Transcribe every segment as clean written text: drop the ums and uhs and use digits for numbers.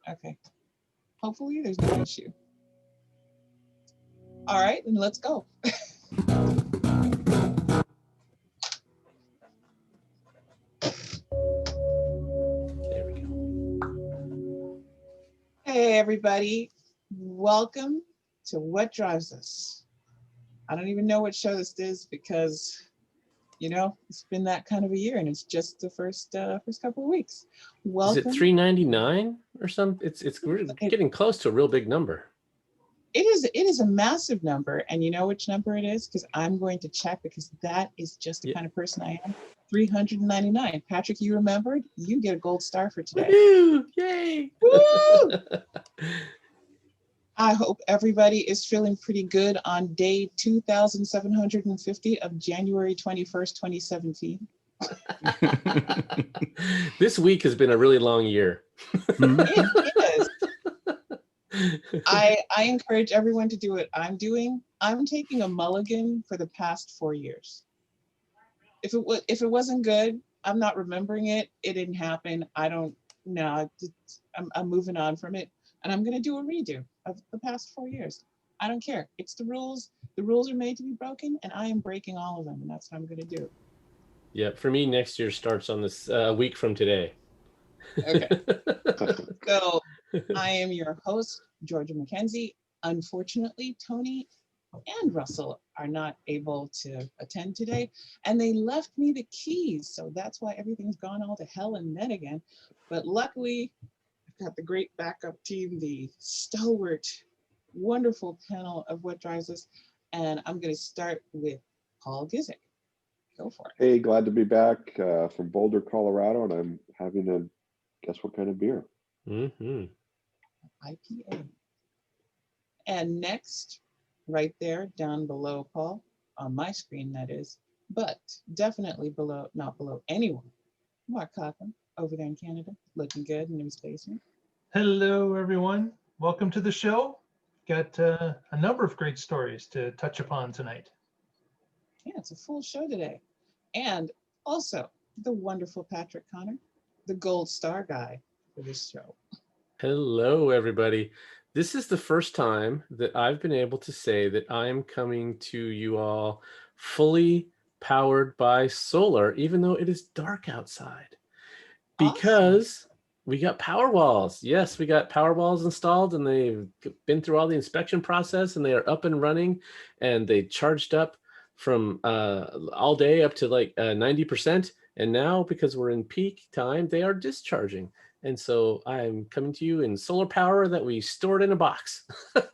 Okay. Hopefully there's no issue. All right, then let's go. There we go. Hey, everybody. Welcome to What Drives Us. I don't even know what show this is because, you know, it's been that kind of a year and it's just the first couple of weeks. Welcome. Is it $3.99 or something? We're getting close to a real big number. It is a massive number, and you know which number it is? Because I'm going to check, because that is just the kind of person I am. 399. Patrick, you remembered? You get a gold star for today. Woo! Yay! Woo! I hope everybody is feeling pretty good on day 2,750 of January 21st, 2017. This week has been a really long year. It is. I encourage everyone to do what I'm doing. I'm taking a mulligan for the past 4 years. If it wasn't good, I'm not remembering it. It didn't happen. I don't know. I'm moving on from it, and I'm gonna do a redo of the past 4 years. I don't care. It's the rules. The rules are made to be broken, and I am breaking all of them, and that's what I'm gonna do. Yeah, for me, next year starts on this week from today. Okay. So I am your host, Georgia McKenzie. Unfortunately, Tony and Russell are not able to attend today, and they left me the keys. So that's why everything's gone all to hell and then again. But luckily, I've got the great backup team, the stalwart, wonderful panel of What Drives Us. And I'm going to start with Paul Gizik. Go for it. Hey, glad to be back from Boulder, Colorado, and I'm having a, guess what kind of beer? Mm-hmm. IPA. And next, right there, down below Paul, on my screen that is, but definitely below, not below anyone, Mark Cochran, over there in Canada, looking good in his basement. Hello, everyone. Welcome to the show. Got a number of great stories to touch upon tonight. Yeah, it's a full show today. And also the wonderful Patrick Connor, the gold star guy for this show. Hello, everybody. This is the first time that I've been able to say that I'm coming to you all fully powered by solar, even though it is dark outside. Because we got power walls. Yes, we got power walls installed, and they've been through all the inspection process, and they are up and running, and they charged up from all day up to like 90%. And now, because we're in peak time, they are discharging. And so I'm coming to you in solar power that we stored in a box. And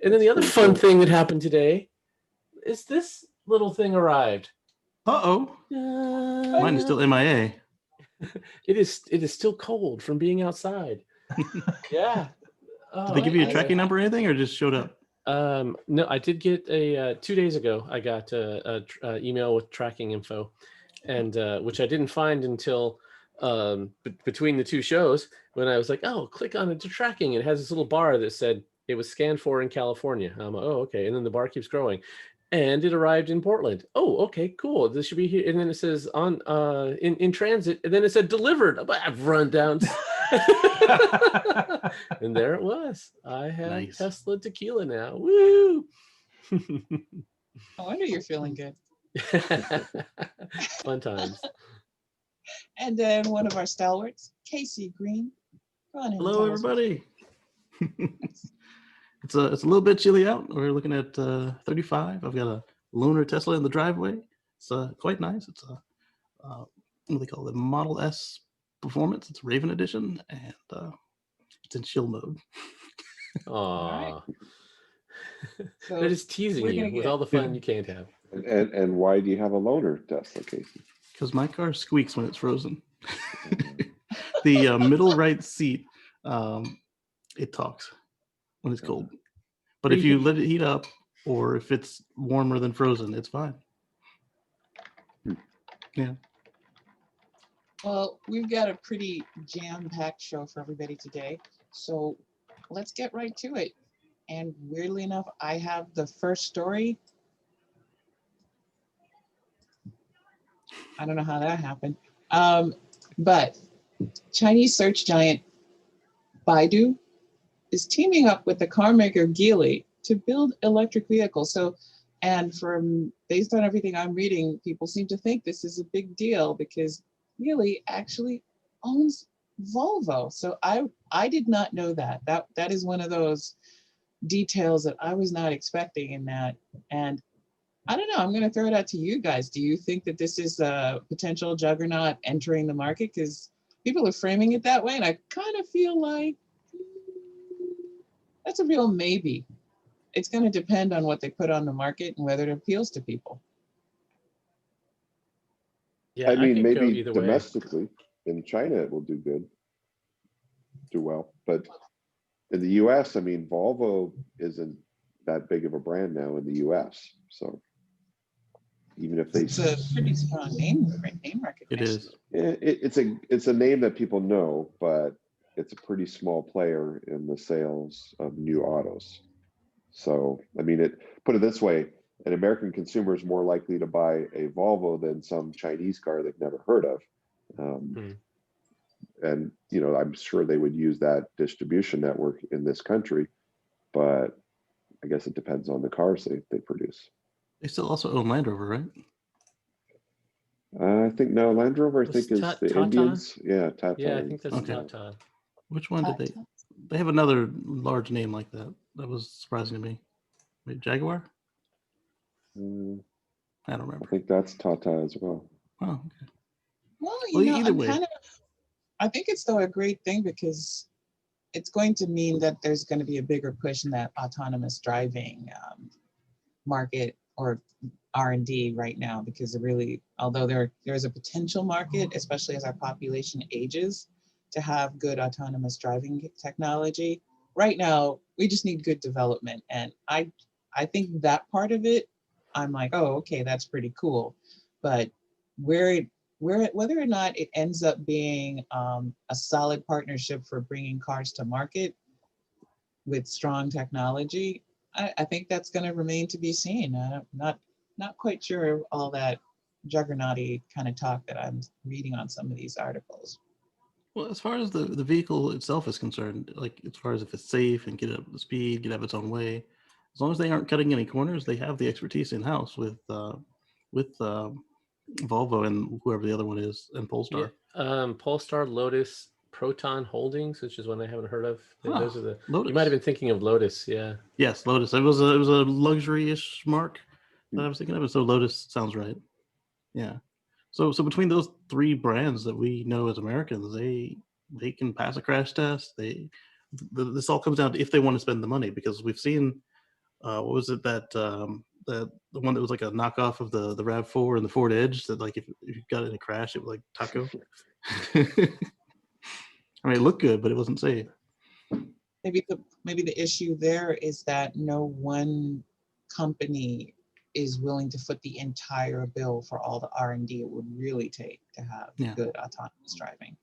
then the other fun thing that happened today is this little thing arrived. Uh-oh. Mine is still MIA. It is still cold from being outside. Yeah. Did they give you a tracking number or anything, or just showed up? No, I did get a 2 days ago. I got a email with tracking info, and which I didn't find until between the two shows, when I was like, oh, click on it to tracking. It has this little bar that said it was scanned for in California. I'm like, oh, okay. And then the bar keeps growing. And it arrived in Portland. Oh, okay, cool. This should be here. And then it says on in transit. And then it said delivered. I've run down. And there it was. I have Nice. Tesla tequila now. Woo! No wonder you're feeling good. Fun times. And then one of our stalwarts, Casey Green. Go on ahead. Hello, everybody. It's a little bit chilly out. We're looking at 35. I've got a lunar Tesla in the driveway. It's quite nice. It's a what do they call it? Model S Performance. It's Raven Edition, and it's in chill mode. Aww. So They're just teasing you with all the fun you can't have. And why do you have a loaner Tesla, Casey? Because my car squeaks when it's frozen. The middle right seat, it talks when it's cold. But if you let it heat up, or if it's warmer than frozen, it's fine. Yeah. Well, we've got a pretty jam-packed show for everybody today. So let's get right to it. And weirdly enough, I have the first story. I don't know how that happened. But Chinese search giant Baidu is teaming up with the car maker Geely to build electric vehicles. So, and from based on everything I'm reading, people seem to think this is a big deal because Geely actually owns Volvo. So I did not know that. That is one of those details that I was not expecting in that. And I don't know, I'm going to throw it out to you guys. Do you think that this is a potential juggernaut entering the market? Because people are framing it that way, and I kind of feel like that's a real maybe. It's going to depend on what they put on the market and whether it appeals to people. Yeah, I mean, could go maybe either way. domestically in China it will do well, but in the U.S., I mean, Volvo isn't that big of a brand now in the U.S. So even if they, It's a pretty strong name recognition. It is. it's a name that people know, but it's a pretty small player in the sales of new autos. So I mean, put it this way: an American consumer is more likely to buy a Volvo than some Chinese car they've never heard of. And you know, I'm sure they would use that distribution network in this country, but I guess it depends on the cars they produce. They still also own Land Rover, right? I think no, Land Rover, I think is the Tata? Indians. Yeah, Tata. Yeah, I think that's Okay. Tata. Which one did they? They have another large name like that. That was surprising to me. Wait, Jaguar? I don't I remember. think that's Tata as well. Oh, okay. Well, Well, you know, either way. I think it's though a great thing because it's going to mean that there's going to be a bigger push in that autonomous driving market or R&D right now, because it really, although there's a potential market, especially as our population ages, to have good autonomous driving technology. Right now, we just need good development. And I think that part of it, I'm like, oh, okay, that's pretty cool. But whether or not it ends up being a solid partnership for bringing cars to market with strong technology, I think that's going to remain to be seen. I'm not quite sure all that juggernaut-y kind of talk that I'm reading on some of these articles. Well, as far as the vehicle itself is concerned, like as far as if it's safe and get up to speed, get out of its own way, as long as they aren't cutting any corners, they have the expertise in house with Volvo and whoever the other one is, and Polestar. Yeah, Polestar, Lotus, Proton Holdings, which is one I haven't heard of. Those are the Lotus. You might have been thinking of Lotus, yeah. Yes, Lotus. It was a luxury-ish mark that I was thinking of, so Lotus sounds right. Yeah. So between those three brands that we know as Americans, they can pass a crash test. This all comes down to if they want to spend the money, because we've seen what was it that the one that was like a knockoff of the RAV4 and the Ford Edge that like if you got in a crash it would like taco. I mean, it looked good, but it wasn't safe. Maybe the issue there is that no one company is willing to foot the entire bill for all the R&D it would really take to have good autonomous driving.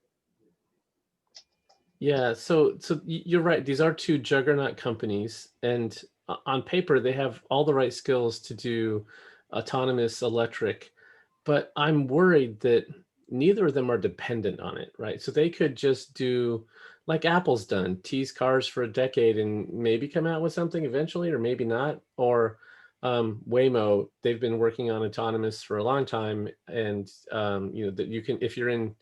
Yeah, so you're right. These are two juggernaut companies, and on paper they have all the right skills to do autonomous electric, but I'm worried that neither of them are dependent on it, right? So they could just do like Apple's done, tease cars for a decade and maybe come out with something eventually, or maybe not. Or Waymo, they've been working on autonomous for a long time, and you know that you can, if you're in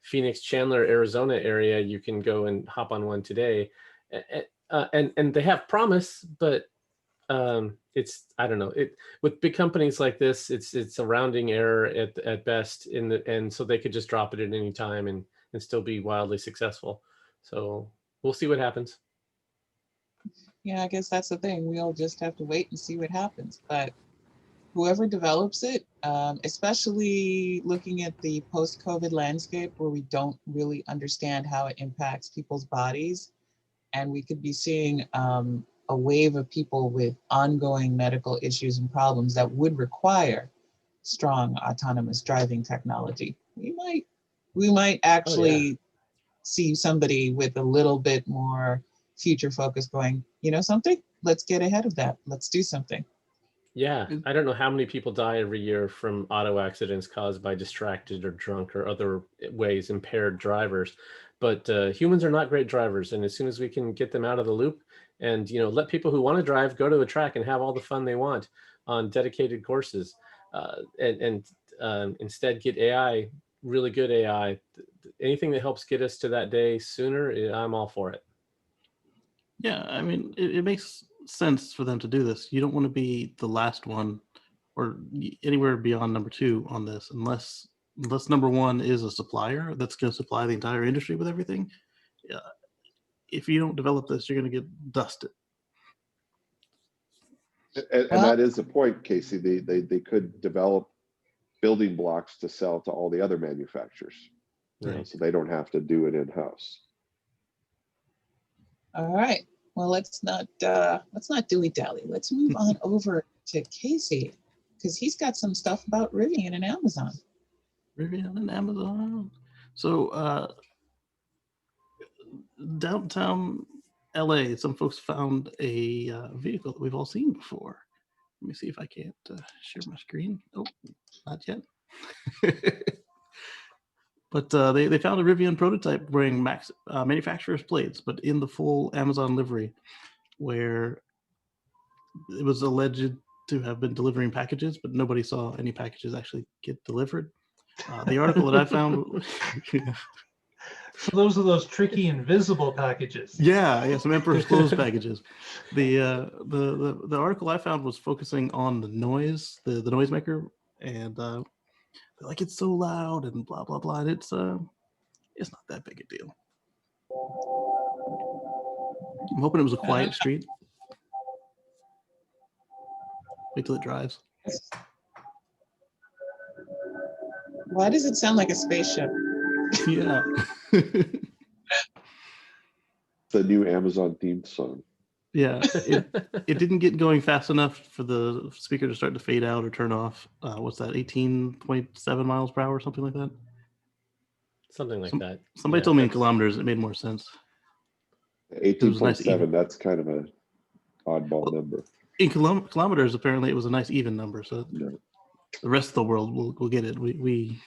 Phoenix, Chandler, Arizona area, you can go and hop on one today, and they have promise, but it's, I don't know, with big companies like this, it's a rounding error at best, and so they could just drop it at any time and still be wildly successful. So we'll see what happens. Yeah, I guess that's the thing. We'll just have to wait and see what happens. But whoever develops it, especially looking at the post-COVID landscape where we don't really understand how it impacts people's bodies, and we could be seeing a wave of people with ongoing medical issues and problems that would require strong autonomous driving technology. We might actually see somebody with a little bit more future focus going, you know something, let's get ahead of that. Let's do something. Yeah, I don't know how many people die every year from auto accidents caused by distracted or drunk or other ways impaired drivers, But humans are not great drivers, and as soon as we can get them out of the loop and let people who want to drive go to a track and have all the fun they want on dedicated courses, and instead get AI, really good AI, anything that helps get us to that day sooner, I'm all for it. Yeah, I mean, it makes sense for them to do this. You don't want to be the last one or anywhere beyond number 2 on this unless number 1 is a supplier that's going to supply the entire industry with everything. If you don't develop this, you're going to get dusted. And that is the point, Casey. They could develop building blocks to sell to all the other manufacturers, Right. so they don't have to do it in-house. All right. Well, let's not dilly-dally. Let's move on over to Casey, because he's got some stuff about Rivian and Amazon. Rivian and Amazon. So downtown LA, some folks found a vehicle that we've all seen before. Let me see if I can't share my screen. Oh, not yet. But they found a Rivian prototype wearing manufacturer's plates, but in the full Amazon livery, where it was alleged to have been delivering packages, but nobody saw any packages actually get delivered. The article that I found. So those are those tricky invisible packages. Yeah, some Emperor's Clothes packages. The article I found was focusing on the noise, the noisemaker, and they're like, it's so loud and blah blah blah. And it's not that big a deal. I'm hoping it was a quiet street. Wait till it drives. Why does it sound like a spaceship? Yeah. The new Amazon themed song. Yeah, it didn't get going fast enough for the speaker to start to fade out or turn off. What's that, 18.7 miles per hour or something like that? Something like that. Somebody told me in kilometers, it made more sense. 18.7, that's kind of an oddball number. In kilometers, apparently it was a nice even number. So Yeah. the rest of the world will get it. We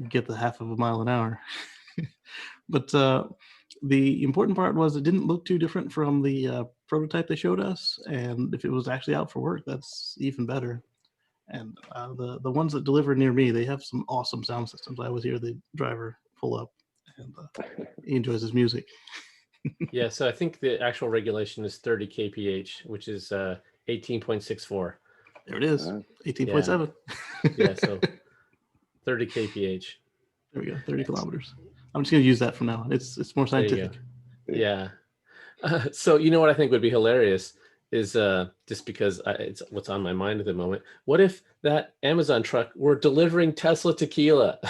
get the half of a mile an hour. But the important part was it didn't look too different from the prototype they showed us. And if it was actually out for work, that's even better. And the ones that deliver near me, they have some awesome sound systems. I always hear the driver pull up and he enjoys his music. Yeah, so I think the actual regulation is 30 kph, which is 18.64. There it is, 18.7. Yeah, so 30 kph. There we go, 30 kilometers. I'm just going to use that from now on. It's more scientific. Yeah. So you know what I think would be hilarious is just because it's what's on my mind at the moment. What if that Amazon truck were delivering Tesla tequila?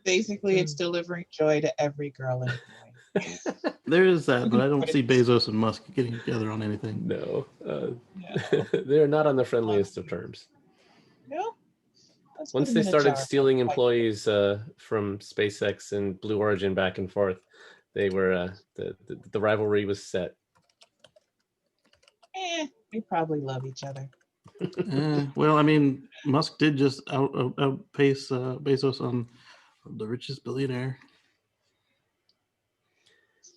Basically, it's delivering joy to every girl and boy. There is that, but I don't see Bezos and Musk getting together on anything. No, No. they're not on the friendliest of terms. No. Let's Once put they them in a started jar. stealing employees from SpaceX and Blue Origin back and forth, they were the rivalry was set. They probably love each other. Well, I mean, Musk did just outpace Bezos on the richest billionaire.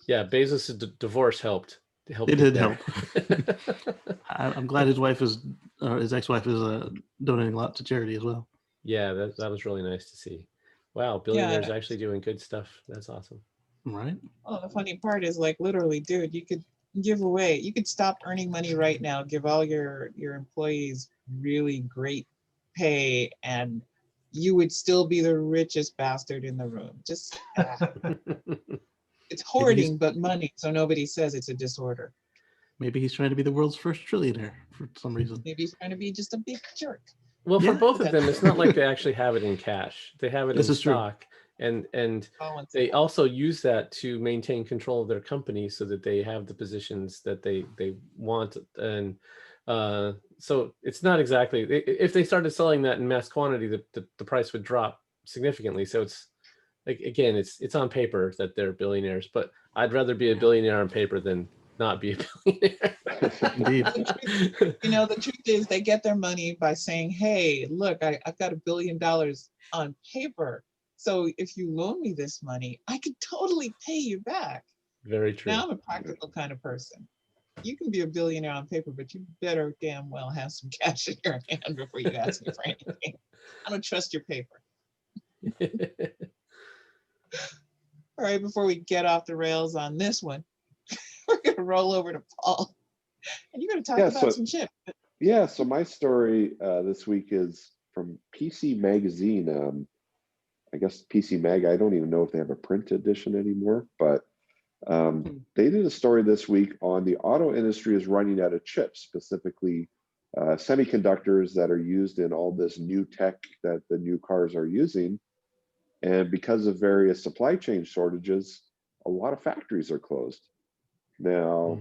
Yeah, Bezos' divorce helped. It did help. I'm glad his wife is, his ex-wife is donating a lot to charity as well. Yeah, that was really nice to see. Wow, billionaires actually doing good stuff. That's awesome. Right. Oh, the funny part is, like, literally, dude, you could stop earning money right now, give all your employees really great pay, and you would still be the richest bastard in the room. Just it's hoarding, but money, so nobody says it's a disorder. Maybe he's trying to be the world's first trillionaire for some reason. Maybe he's trying to be just a big jerk. Well, for both of them, it's not like they actually have it in cash. They have it in stock. And they also use that to maintain control of their company so that they have the positions that they want. And so it's not exactly, if they started selling that in mass quantity, the price would drop significantly. So it's like, again, it's on paper that they're billionaires, but I'd rather be a billionaire on paper than not be a billionaire. Indeed. The truth is they get their money by saying, hey, look, I've got $1 billion on paper. So if you loan me this money, I could totally pay you back. Very true. Now I'm a practical kind of person. You can be a billionaire on paper, but you better damn well have some cash in your hand before you ask me for anything. I don't trust your paper. All right, before we get off the rails on this one, we're going to roll over to Paul. And you're going to talk about some chips. Yeah, so my story this week is from PC Magazine. I guess PC Mag, I don't even know if they have a print edition anymore, but they did a story this week on the auto industry is running out of chips, specifically semiconductors that are used in all this new tech that the new cars are using. And because of various supply chain shortages, a lot of factories are closed. Now,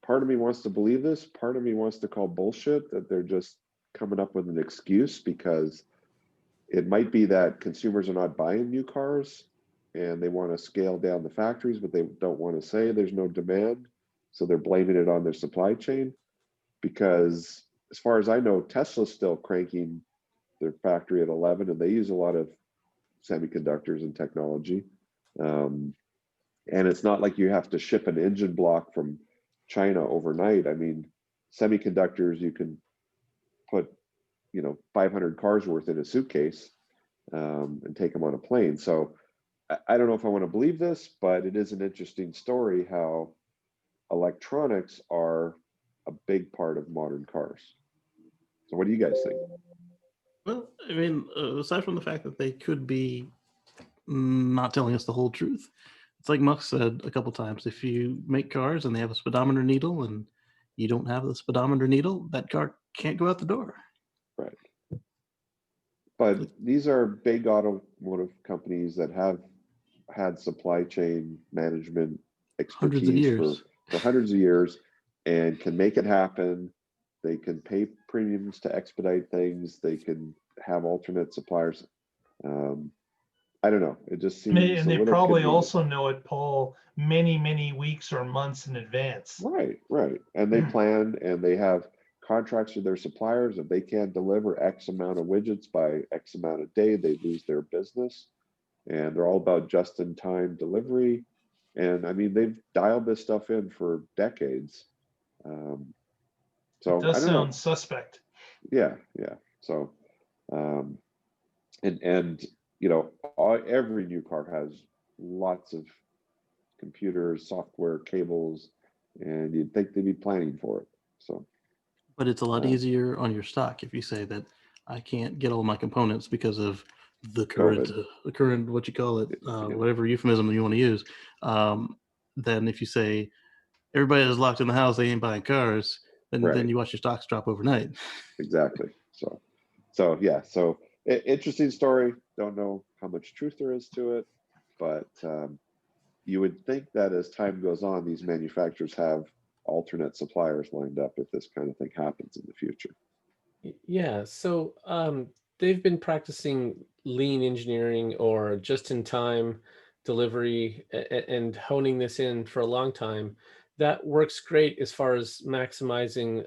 part of me wants to believe this, part of me wants to call bullshit, that they're just coming up with an excuse, because it might be that consumers are not buying new cars and they want to scale down the factories, but they don't want to say there's no demand. So they're blaming it on their supply chain, because as far as I know, Tesla's still cranking their factory at 11 and they use a lot of semiconductors and technology. And it's not like you have to ship an engine block from China overnight. I mean, semiconductors, you can put 500 cars worth in a suitcase and take them on a plane. So I don't know if I want to believe this, but it is an interesting story how electronics are a big part of modern cars. So what do you guys think? Well, I mean, aside from the fact that they could be not telling us the whole truth, it's like Musk said a couple times, if you make cars and they have a speedometer needle and you don't have the speedometer needle, that car can't go out the door. Right. But these are big automotive companies that have had supply chain management expertise for hundreds of years and can make it happen. They can pay premiums to expedite things. They can have alternate suppliers. I don't know. It just seems and they probably also know it, Paul, many weeks or months in advance. Right. And they plan and they have contracts with their suppliers. If they can't deliver X amount of widgets by X amount of day, they lose their business. And they're all about just-in-time delivery. And I mean, they've dialed this stuff in for decades. So it does I don't sound know. suspect. Yeah. So, every new car has lots of computers, software, cables, and you'd think they'd be planning for it. So, but it's a lot easier on your stock if you say that I can't get all my components because of the current, what you call it, whatever euphemism you want to use. Then if you say everybody is locked in the house, they ain't buying cars, then you watch your stocks drop overnight. Exactly. So yeah. So interesting story. Don't know how much truth there is to it, but you would think that as time goes on, these manufacturers have alternate suppliers lined up if this kind of thing happens in the future. Yeah. So they've been practicing lean engineering or just-in-time delivery and honing this in for a long time. That works great as far as maximizing.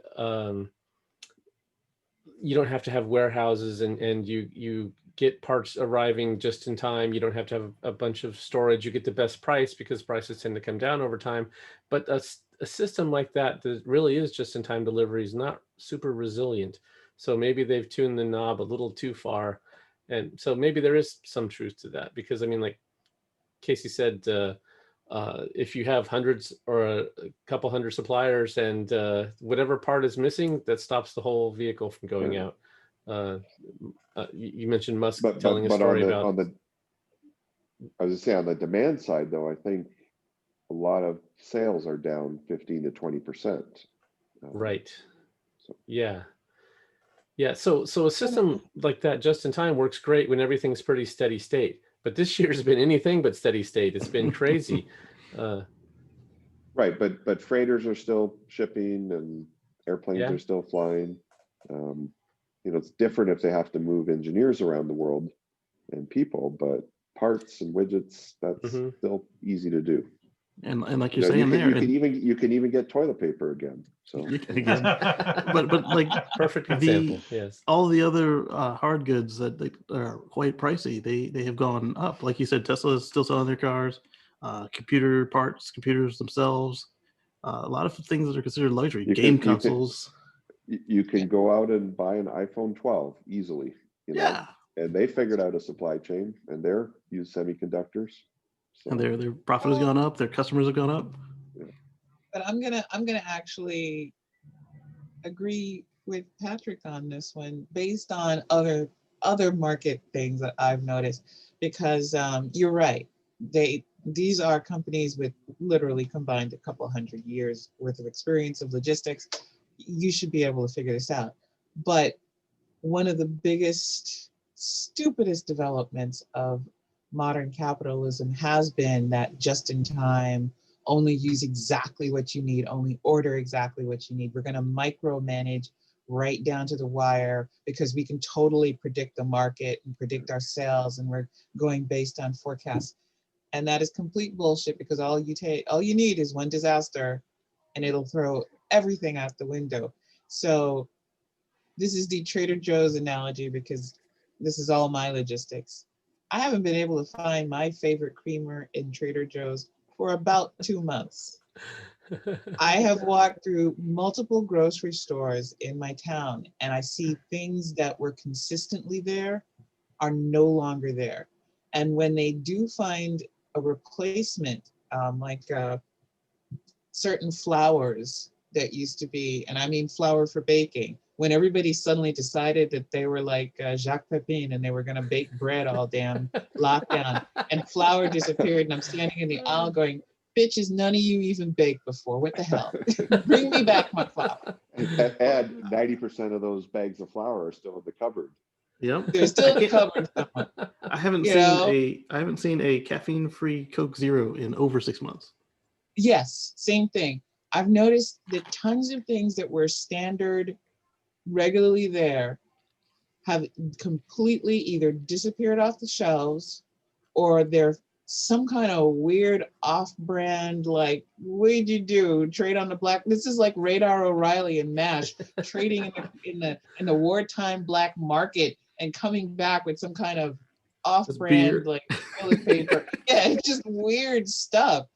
You don't have to have warehouses and you get parts arriving just in time. You don't have to have a bunch of storage. You get the best price because prices tend to come down over time. But a system like that really is just-in-time delivery is not super resilient. So maybe they've tuned the knob a little too far. And so maybe there is some truth to that, because I mean, like Casey said, if you have hundreds or a couple hundred suppliers and whatever part is missing, that stops the whole vehicle from going out. You mentioned Musk telling a story about. I was just saying, on the demand side, though, I think a lot of sales are down 15 to 20%. Right. Yeah. So a system like that just in time works great when everything's pretty steady state. But this year's been anything but steady state. It's been crazy. Right, but freighters are still shipping and airplanes are still flying. It's different if they have to move engineers around the world and people, but parts and widgets, that's still easy to do. And like You you're know, saying there, you can even get toilet paper again. So you can, again, but like Perfect example. Yes. all the other hard goods that are quite pricey, they have gone up. Like you said, Tesla is still selling their cars, computer parts, computers themselves, a lot of things that are considered luxury, game consoles. You can go out and buy an iPhone 12 easily, you know, Yeah, and they figured out a supply chain, and they're use semiconductors. So and their profit has gone up, their customers have gone up. But I'm gonna actually agree with Patrick on this one based on other market things that I've noticed, because you're right. These are companies with literally combined a couple hundred years worth of experience of logistics. You should be able to figure this out. But one of the biggest, stupidest developments of modern capitalism has been that just in time, only use exactly what you need, only order exactly what you need. We're going to micromanage right down to the wire because we can totally predict the market and predict our sales, and we're going based on forecasts. And that is complete bullshit, because all you need is one disaster and it'll throw everything out the window. So this is the Trader Joe's analogy, because this is all my logistics. I haven't been able to find my favorite creamer in Trader Joe's for about 2 months. I have walked through multiple grocery stores in my town, and I see things that were consistently there are no longer there. And when they do find a replacement, like certain flours that used to be, and I mean flour for baking, when everybody suddenly decided that they were like Jacques Pepin and they were going to bake bread all damn lockdown, and flour disappeared, and I'm standing in the aisle going, bitches, none of you even baked before. What the hell? Bring me back my flour. and 90% of those bags of flour are still in the cupboard. Yep. They're still in the cupboard. I haven't seen a caffeine-free Coke Zero in over 6 months. Yes, same thing. I've noticed that tons of things that were standard, regularly there, have completely either disappeared off the shelves, or they're some kind of weird off-brand, like, what'd you do? Trade on the black? This is like Radar O'Reilly and MASH trading in the wartime black market and coming back with some kind of off-brand like toilet paper. Yeah, it's just weird stuff.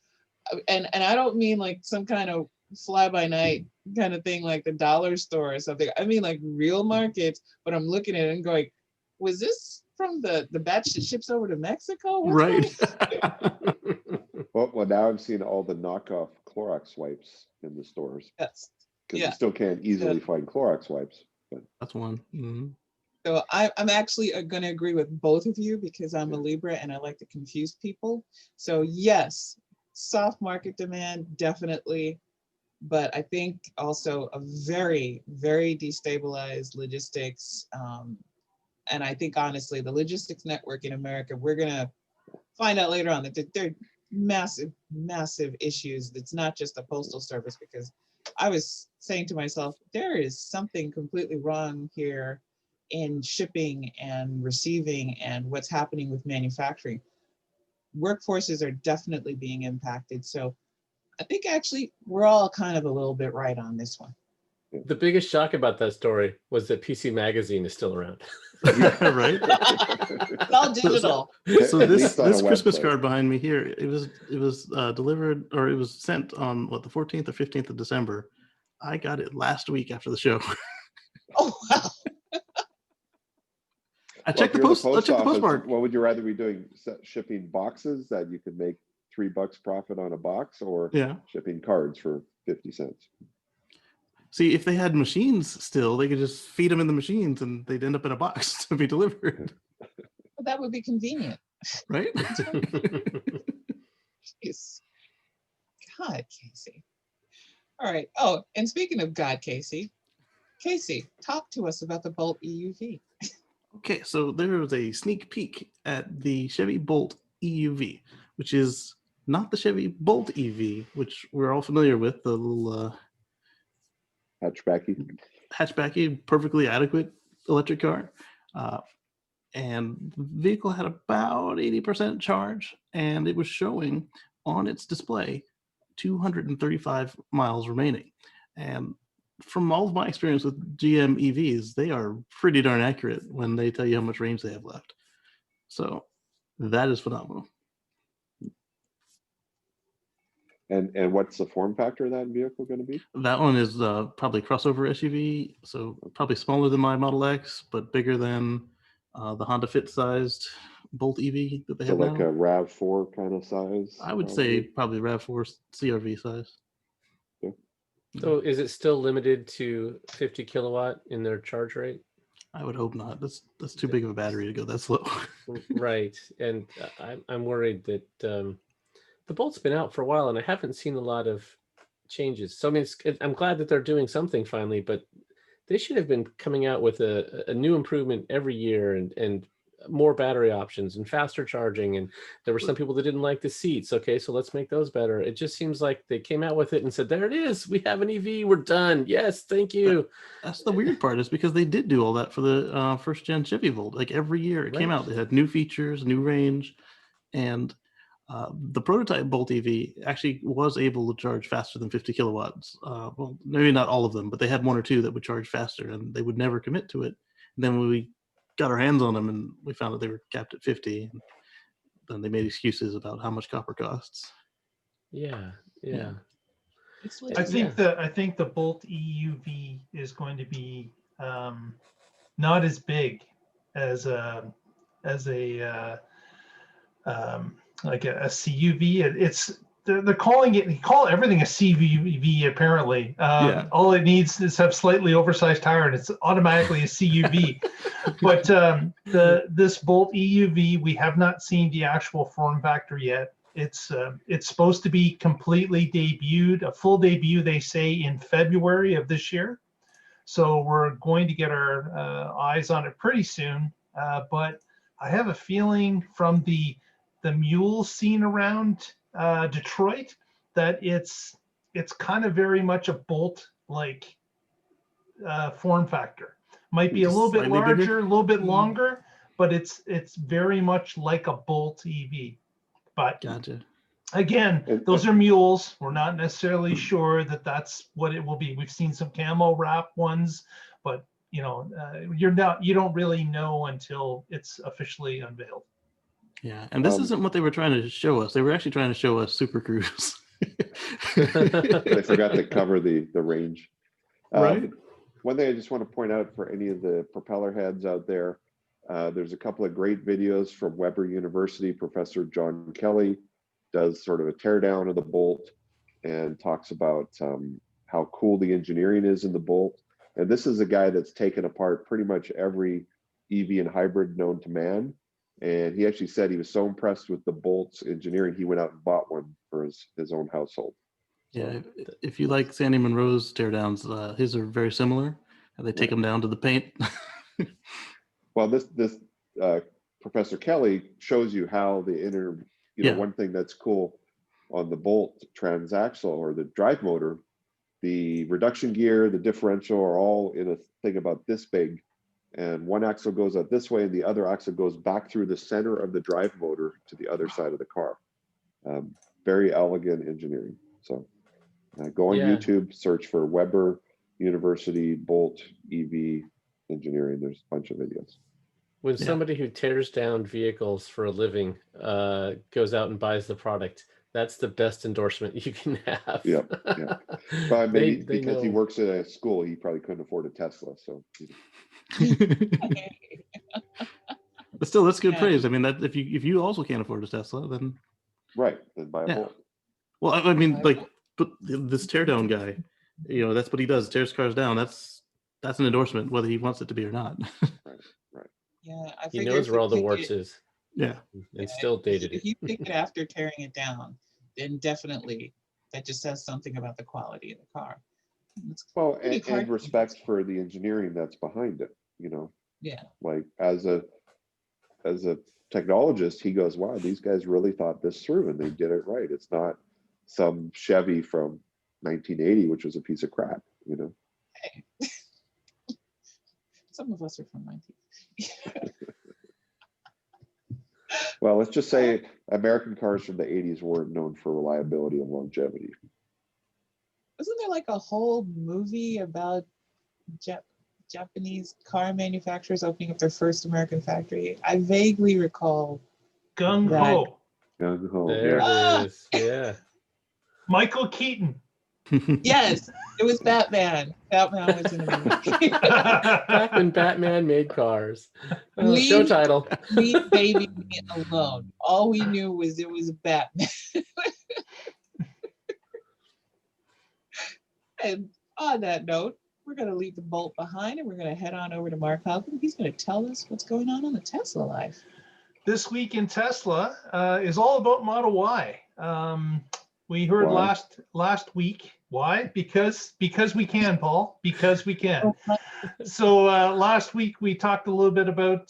And I don't mean like some kind of fly-by-night kind of thing like the dollar store or something. I mean like real markets, but I'm looking at it and going, was this from the batch that ships over to Mexico? What's Right. Well, now I'm seeing all the knockoff Clorox wipes in the stores. Yes. Because Yeah. you still can't easily find Clorox wipes. But That's one. Mm-hmm. So I'm actually going to agree with both of you, because I'm a Libra and I like to confuse people. So yes, soft market demand, definitely. But I think also a very, very destabilized logistics. And I think honestly, the logistics network in America, we're going to find out later on that there are massive, massive issues. It's not just the postal service, because I was saying to myself, there is something completely wrong here in shipping and receiving and what's happening with manufacturing. Workforces are definitely being impacted. So I think actually we're all kind of a little bit right on this one. The biggest shock about that story was that PC Magazine is still around. Right. It's all digital. So At this least on a Christmas website. card behind me here, it was delivered, or it was sent on the 14th or 15th of December. I got it last week after the show. Oh, wow. I checked the postmark. What would you rather be doing? Shipping boxes that you could make $3 profit on a box, or shipping cards for 50 cents? See, if they had machines still, they could just feed them in the machines and they'd end up in a box to be delivered. Well, that would be convenient. Right? Jeez. God, Casey. All right. Oh, and speaking of God, Casey, talk to us about the Bolt EUV. Okay, so there was a sneak peek at the Chevy Bolt EUV, which is not the Chevy Bolt EV, which we're all familiar with, the little hatchbacky, perfectly adequate electric car. And the vehicle had about 80% charge, and it was showing on its display 235 miles remaining. And from all of my experience with GM EVs, they are pretty darn accurate when they tell you how much range they have left. So that is phenomenal. And what's the form factor of that vehicle going to be? That one is probably crossover SUV, so probably smaller than my Model X, but bigger than the Honda Fit-sized Bolt EV that they So have like now. a RAV4 kind of size? I would say probably RAV4 CRV size. So is it still limited to 50 kilowatt in their charge rate? I would hope not. That's too big of a battery to go that slow. Right. And I'm worried that the Bolt's been out for a while and I haven't seen a lot of changes. So I mean, I'm glad that they're doing something finally, but they should have been coming out with a new improvement every year and more battery options and faster charging. And there were some people that didn't like the seats. Okay, so let's make those better. It just seems like they came out with it and said, there it is. We have an EV. We're done. Yes, thank you. That's the weird part, is because they did do all that for the first gen Chevy Volt. Like every year it came out, they had new features, new range, and the prototype Bolt EV actually was able to charge faster than 50 kilowatts. Well, maybe not all of them, but they had one or two that would charge faster, and they would never commit to it. And then when we got our hands on them and we found that they were capped at 50, and then they made excuses about how much copper costs. Yeah. I think the Bolt EUV is going to be not as big as a like a CUV. It's they're calling it. They call everything a CUV apparently. All it needs is have slightly oversized tire, and it's automatically a CUV. But this Bolt EUV, we have not seen the actual form factor yet. It's supposed to be completely debuted, a full debut, they say, in February of this year. So we're going to get our eyes on it pretty soon. But I have a feeling from the mules seen around Detroit that it's kind of very much a Bolt like form factor. Might be a little bit larger, a little bit longer, but it's very much like a Bolt EV. But gotcha. Again, those are mules. We're not necessarily sure that that's what it will be. We've seen some camo wrap ones, but you know, you don't really know until it's officially unveiled. Yeah, and this isn't what they were trying to show us. They were actually trying to show us Super Cruise. They forgot to cover the range. Right. One thing I just want to point out for any of the propeller heads out there, there's a couple of great videos from Weber University. Professor John Kelly does sort of a teardown of the Bolt and talks about how cool the engineering is in the Bolt. And this is a guy that's taken apart pretty much every EV and hybrid known to man. And he actually said he was so impressed with the Bolt's engineering, he went out and bought one for his own household. Yeah, if you like Sandy Monroe's teardowns, his are very similar. And they take them down to the paint. Well, this Professor Kelly shows you how the inner, one thing that's cool on the Bolt transaxle or the drive motor, the reduction gear, the differential are all in a thing about this big. And one axle goes out this way and the other axle goes back through the center of the drive motor to the other side of the car. Very elegant engineering. So go on YouTube, search for Weber University Bolt EV engineering. There's a bunch of videos. When somebody who tears down vehicles for a living goes out and buys the product, that's the best endorsement you can have. Yeah. But maybe they because know. he works at a school, he probably couldn't afford a Tesla. So. But still, that's good praise. I mean, that if you also can't afford a Tesla, then then buy a Bolt. Well, I mean, like, but this teardown guy, that's what he does. Tears cars down. That's an endorsement, whether he wants it to be or not. Right. Yeah, I He figure knows if where you all the pick warts it- is. Yeah. And still dated If it. you pick it after tearing it down, then definitely that just says something about the quality of the car. Well, and respect for the engineering that's behind it. Yeah. Like as a technologist, he goes, "Wow, these guys really thought this through and they did it right. It's not some Chevy from 1980, which was a piece of crap." Hey. Some of us are from 19. Well, let's just say American cars from the 80s weren't known for reliability and longevity. Wasn't there like a whole movie about Japanese car manufacturers opening up their first American factory? I vaguely recall. Gung Ho. Gung Ho, There yeah. it is. Yeah. Michael Keaton. Yes, it was Batman. Batman was in a movie. Back when Batman made cars. Leave- Show title. Leave baby me alone. All we knew was it was Batman. And on that note, we're going to leave the Bolt behind and we're going to head on over to Mark Halpin. He's going to tell us what's going on the Tesla life. This week in Tesla is all about Model Y. We heard Why? last week. Why? Because we can, Paul. Because we can. So last week we talked a little bit about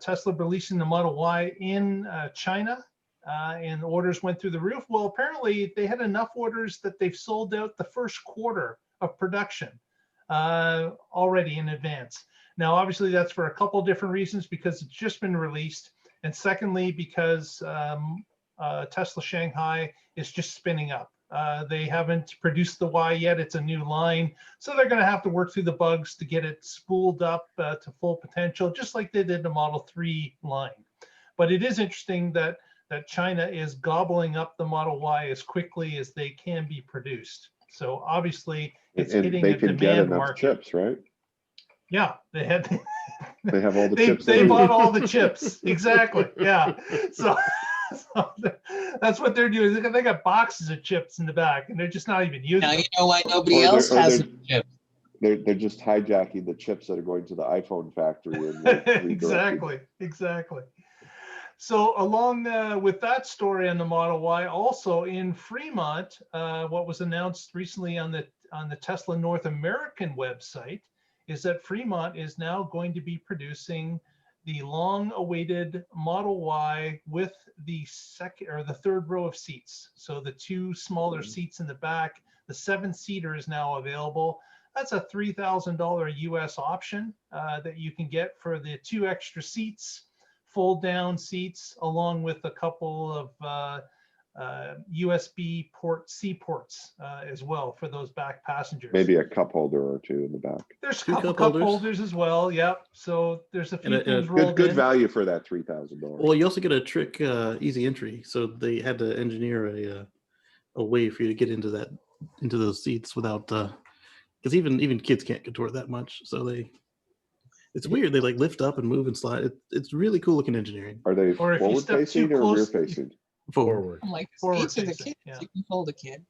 Tesla releasing the Model Y in China, and orders went through the roof. Well, apparently they had enough orders that they've sold out the first quarter of production already in advance. Now, obviously, that's for a couple of different reasons, because it's just been released, and secondly, because Tesla Shanghai is just spinning up. They haven't produced the Y yet. It's a new line. So they're going to have to work through the bugs to get it spooled up to full potential, just like they did the Model 3 line. But it is interesting that China is gobbling up the Model Y as quickly as they can be produced. So obviously it's And hitting they a can get demand enough market. chips, right? Yeah, they had. They have all the they, chips. They need. bought all the chips. Exactly. Yeah. So that's what they're doing. They got boxes of chips in the back, and they're just not even using Now them. you know why nobody Or else they're- or has they're- a chip. They're just hijacking the chips that are going to the iPhone factory and like, redirecting. Exactly. So along with that story on the Model Y, also in Fremont, what was announced recently on the Tesla North American website is that Fremont is now going to be producing the long-awaited Model Y with the second or the third row of seats. So the two smaller seats in the back, the 7-seater is now available. That's a $3,000 US option that you can get for the 2 extra seats, fold down seats, along with a couple of USB C ports as well for those back passengers. Maybe a cup holder or two in the back. There's a Two couple cup cup holders as well. Yep. So there's a few And things rolled Good in. value for that $3,000. Well, you also get a trick easy entry. So they had to engineer a way for you to get into those seats without because even kids can't contour that much. So it's weird. They like lift up and move and slide. It's really cool looking engineering. Are they Or if you forward step too facing or rear close- facing? Forward. I'm like, Forward each of the facing, kids, yeah. you can hold a kid.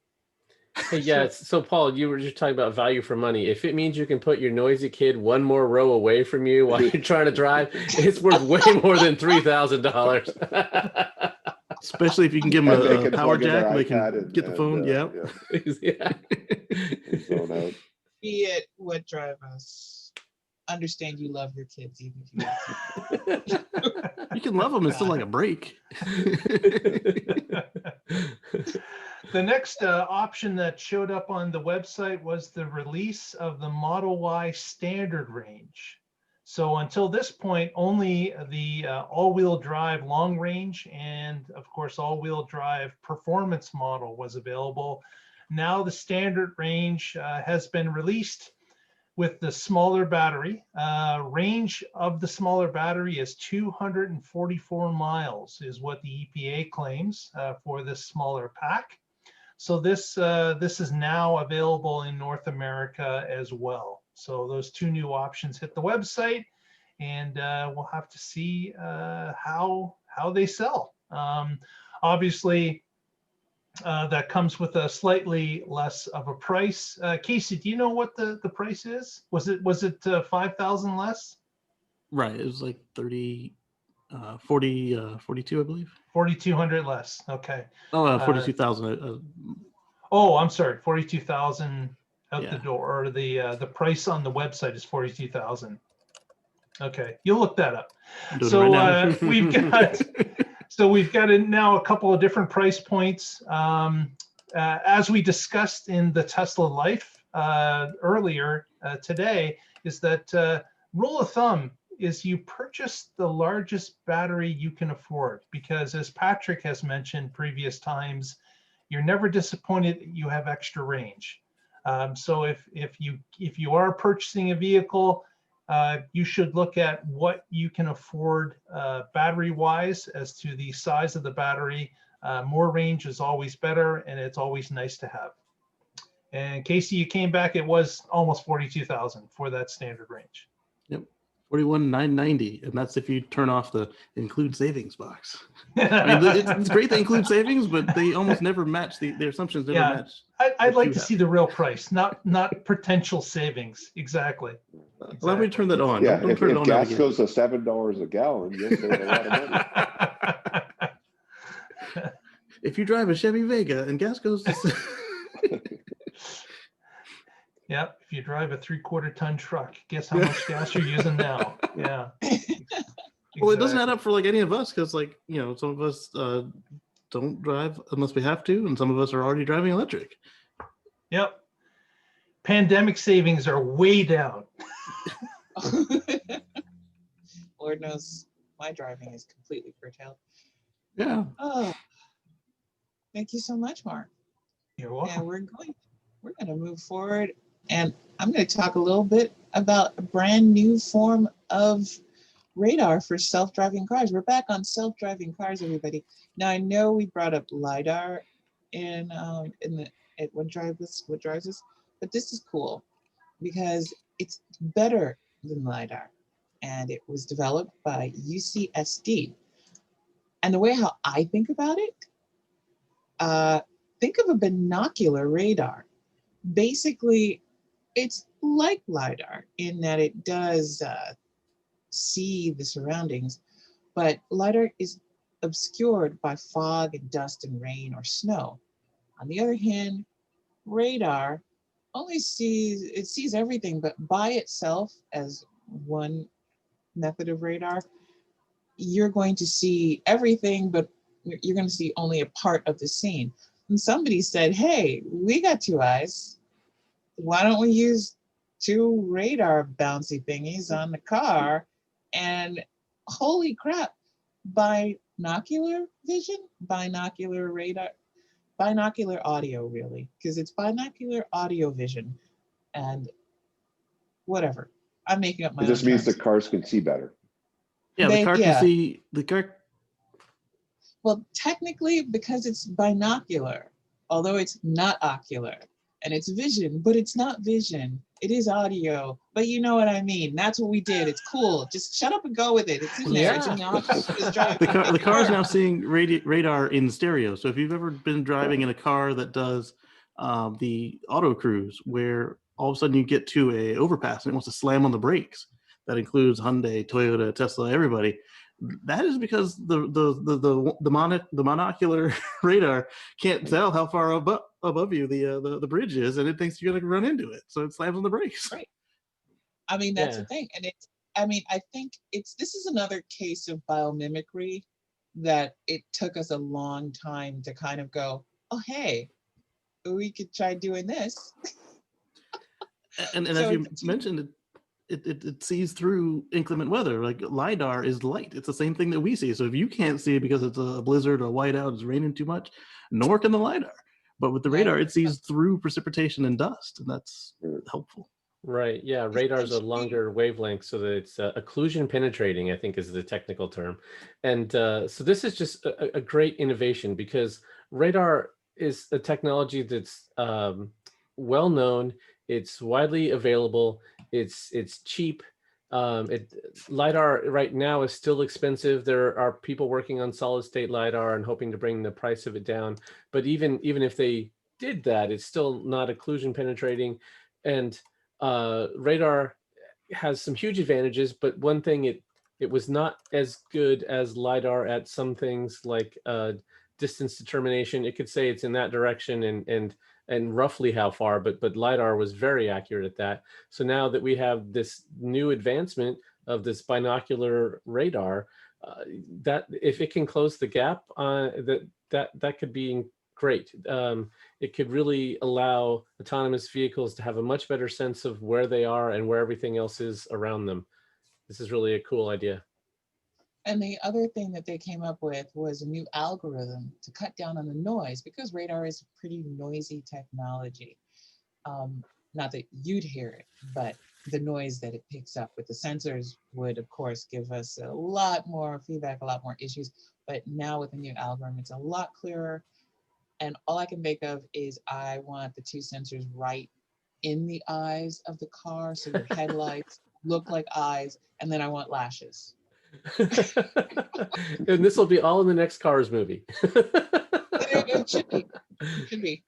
Hey, yeah. So, Paul, you were just talking about value for money. If it means you can put your noisy kid one more row away from you while you're trying to drive, it's worth way more than $3,000. Especially if you can give them And they a can power plug in their jack, they can iPad and- get the phone. and, Yeah. and zone out. Be it what drive us. Understand you love your kids, even if you You can love them. It's still like a break. The next option that showed up on the website was the release of the Model Y standard range. So until this point, only the all-wheel drive long range and, of course, all-wheel drive performance model was available. Now the standard range has been released with the smaller battery. Range of the smaller battery is 244 miles is what the EPA claims for this smaller pack. So this is now available in North America as well. So those two new options hit the website, and we'll have to see how they sell. Obviously, that comes with a slightly less of a price. Casey, do you know what the price is? Was it 5,000 less? Right. It was like 30, 42, I believe. 4,200 less. Okay. Oh, 42,000. Oh, I'm sorry, 42,000 out Yeah. the door, or the price on the website is 42,000. Okay, you'll look that up. I'm doing So it right now. we've got now a couple of different price points. As we discussed in the Tesla Life earlier today, is that rule of thumb is you purchase the largest battery you can afford, because as Patrick has mentioned previous times, you're never disappointed that you have extra range. So if you are purchasing a vehicle, you should look at what you can afford battery-wise as to the size of the battery. More range is always better, and it's always nice to have. And Casey, you came back, it was almost 42,000 for that standard range. Yep, 41,990, and that's if you turn off the include savings box. I mean, it's great they include savings, but they almost never match their assumptions. Never match. I'd like to see the real price, not potential savings. Exactly. Allow me to turn that on. Yeah, don't if turn it on gas again. goes to $7 a gallon, you'll save a lot of money. If you drive a Chevy Vega and gas goes to Yep, if you drive a 3/4 ton truck, guess how much gas you're using now? Yeah. Well, it doesn't add up for like any of us, because like, you know, some of us don't drive unless we have to, and some of us are already driving electric. Yep. Pandemic savings are way down. Lord knows my driving is completely curtailed. Yeah. Oh, thank you so much, Mark. You're welcome. And we're going to move forward, and I'm going to talk a little bit about a brand new form of radar for self-driving cars. We're back on self-driving cars, everybody. Now I know we brought up LiDAR what drives us, but this is cool because it's better than LiDAR, and it was developed by UCSD. And the way how I think about it, think of a binocular radar. Basically, it's like LiDAR in that it does see the surroundings, but LiDAR is obscured by fog and dust and rain or snow. On the other hand, radar only sees everything, but by itself as one method of radar, you're going to see everything, but you're going to see only a part of the scene. And somebody said, hey, we got two eyes. Why don't we use two radar bouncy thingies on the car? And holy crap, binocular vision, binocular radar, binocular audio, really, because it's binocular audio vision. And whatever, I'm making up my It own just means the terms. cars can see better. Yeah, the car can see the car. Well, technically, because it's binocular, although it's not ocular, and it's vision, but it's not vision. It is audio, but you know what I mean. That's what we did. It's cool. Just shut up and go with it. It's in there. It's in the office. Just drive. The car is now seeing radar in stereo. So if you've ever been driving in a car that does the auto cruise, where all of a sudden you get to a overpass and it wants to slam on the brakes, that includes Hyundai, Toyota, Tesla, everybody. That is because the monocular radar can't tell how far above you the bridge is, and it thinks you're going to run into it, so it slams on the brakes. Right. I mean, that's the thing, and I think this is another case of biomimicry that it took us a long time to kind of go, oh hey, we could try doing this. And so as you mentioned, it sees through inclement weather. Like LiDAR is light. It's the same thing that we see. So if you can't see it because it's a blizzard or a whiteout, it's raining too much, nor can the LiDAR. But with the radar, it sees through precipitation and dust, and that's helpful. Right. Yeah. Radar's a longer wavelength, so that it's occlusion penetrating, I think is the technical term. And so this is just a great innovation, because radar is a technology that's well known. It's widely available. It's cheap. LiDAR right now is still expensive. There are people working on solid state LiDAR and hoping to bring the price of it down. But even if they did that, it's still not occlusion penetrating. And radar has some huge advantages, but one thing, it was not as good as LiDAR at some things like distance determination. It could say it's in that direction and roughly how far, but LiDAR was very accurate at that. So now that we have this new advancement of this binocular radar, that if it can close the gap, that could be great. It could really allow autonomous vehicles to have a much better sense of where they are and where everything else is around them. This is really a cool idea. And the other thing that they came up with was a new algorithm to cut down on the noise, because radar is pretty noisy technology. Not that you'd hear it, but the noise that it picks up with the sensors would, of course, give us a lot more feedback, a lot more issues. But now with the new algorithm, it's a lot clearer. And all I can think of is I want the two sensors right in the eyes of the car, so your headlights look like eyes, and then I want lashes. And this will be all in the next Cars movie. It should be. It should be.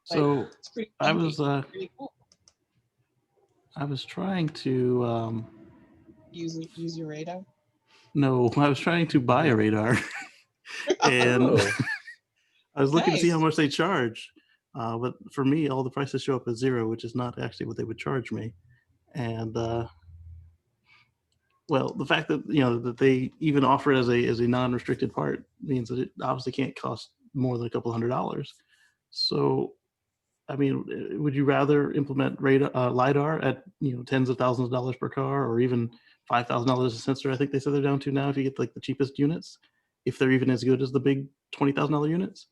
So It's pretty I funky, was pretty cool. I was trying to Use your radar. no, I was trying to buy a radar, and Oh. I was looking to see how Nice. much they charge. But for me, all the prices show up as 0, which is not actually what they would charge me. And well, the fact that that they even offer it as a non-restricted part means that it obviously can't cost more than a couple $100. So, I mean, would you rather implement radar, lidar at tens of thousands of dollars per car, or even $5,000 a sensor? I think they said they're down to now if you get like the cheapest units, if they're even as good as the big $20,000 units,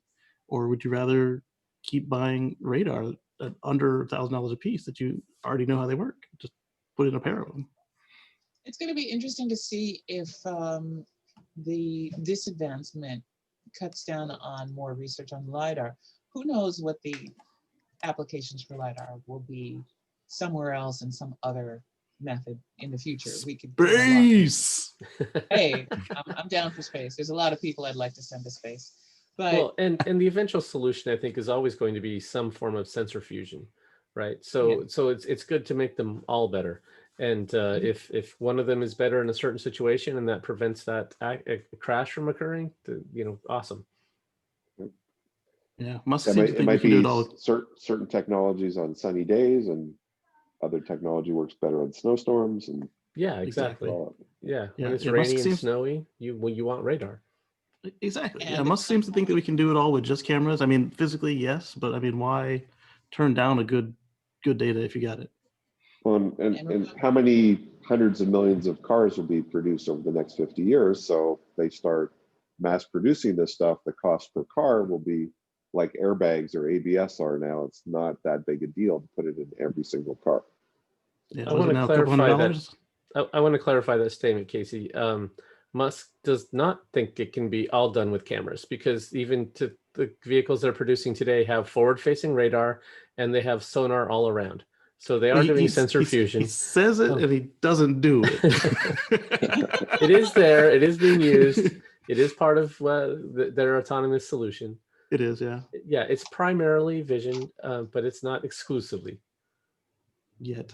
or would you rather keep buying radar at under $1,000 a piece that you already know how they work? Just put in a pair of them. It's going to be interesting to see if this advancement cuts down on more research on LiDAR. Who knows what the applications for LiDAR will be somewhere else in some other method in the future. We could do a lot. Space. Hey, I'm down for space. There's a lot of people I'd like to send to space. But Well, and the eventual solution, I think, is always going to be some form of sensor fusion, right? So it's good to make them all better. And if one of them is better in a certain situation and that prevents that crash from occurring, awesome. Yeah, Musk It seems might, to it think we might can do be it all. certain technologies on sunny days, and other technology works better on snowstorms. And Yeah, exactly. Yeah, when it's rainy Musk and seems, snowy, you want radar. exactly. Yeah, And Musk seems to think that we can do it all with just cameras. I mean, physically, yes, but I mean, why turn down a good data if you got it? Well, and how many hundreds of millions of cars will be produced over the next 50 years? So if they start mass producing this stuff, the cost per car will be like airbags or ABS are now. It's not that big a deal to put it in every single car. Yeah, I was want it to now a couple clarify $100? that. I want to clarify that statement, Casey. Musk does not think it can be all done with cameras, because even to the vehicles they're producing today have forward-facing radar and they have sonar all around. So they are doing sensor fusion. He says it and he doesn't do it. It is there. It is being used. It is part of their autonomous solution. It is, yeah. Yeah, it's primarily vision, but it's not exclusively. Yet.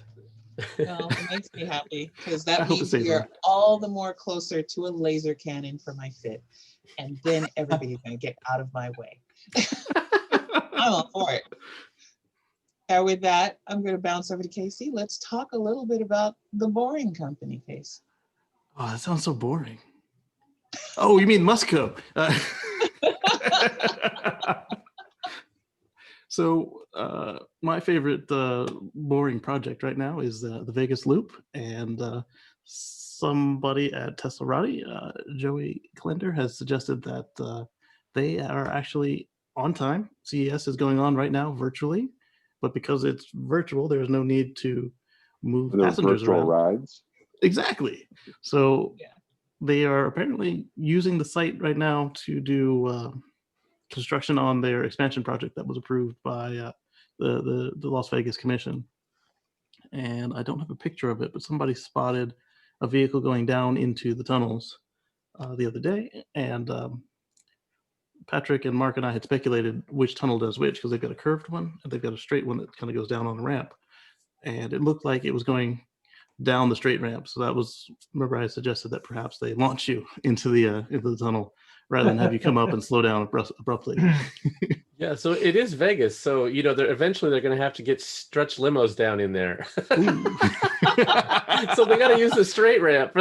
well, it makes me happy, because I that hope it means stays we are on. all the more closer to a laser cannon for my fit. And then everybody's going to get out of my way. I'm all for it. And with that, I'm going to bounce over to Casey. Let's talk a little bit about the Boring Company case. Oh, that sounds so boring. Oh, you mean Musco? So my favorite boring project right now is the Vegas Loop, and somebody at Teslarati, Joey Klender, has suggested that they are actually on time. CES is going on right now virtually, but because it's virtual, there's no need to move Those passengers virtual around. rides. Exactly. So Yeah. they are apparently using the site right now to do construction on their expansion project that was approved by the Las Vegas Commission. And I don't have a picture of it, but somebody spotted a vehicle going down into the tunnels the other day. And Patrick and Mark and I had speculated which tunnel does which, because they've got a curved one and they've got a straight one that kind of goes down on a ramp. And it looked like it was going down the straight ramp. So that was, remember I suggested that perhaps they launch you into the tunnel rather than have you come up and slow down abruptly. Yeah, so it is Vegas. So, eventually they're going to have to get stretch limos down in there. So they got to use the straight ramp.